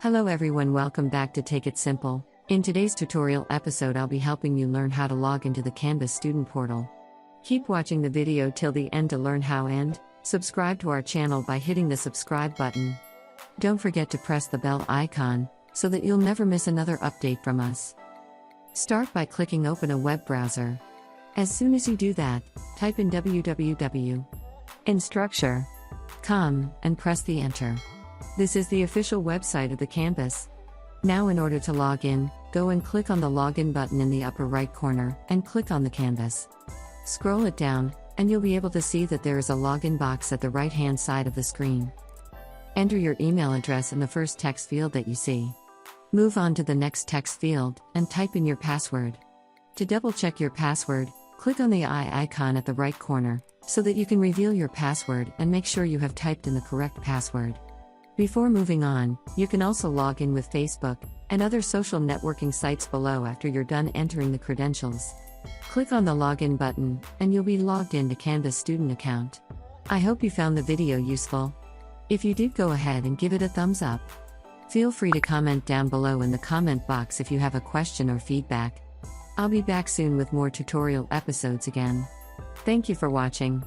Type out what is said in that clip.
Hello everyone, welcome back to Take It Simple. In today's tutorial episode I'll be helping you learn how to log into the Canva Student portal. Keep watching the video till the end to learn how, and subscribe to our channel by hitting the subscribe button. Don't forget to press the bell icon so that you'll never miss another update from us. Start by clicking open a web browser. As soon as you do that, type in www.instructure.com and press the enter. This is the official website of the Canvas. Now in order to log in, go and click on the login button in the upper right corner and click on the Canvas. Scroll it down, and you'll be able to see that there is a login box at the right-hand side of the screen. Enter your email address in the first text field that you see. Move on to the next text field and type in your password. To double-check your password, click on the eye icon at the right corner so that you can reveal your password and make sure you have typed in the correct password. Before moving on, you can also log in with Facebook and other social networking sites below after you're done entering the credentials. Click on the login button, and you'll be logged into Canva Student account. I hope you found the video useful. If you did, go ahead and give it a thumbs up. Feel free to comment down below in the comment box if you have a question or feedback. I'll be back soon with more tutorial episodes again. Thank you for watching.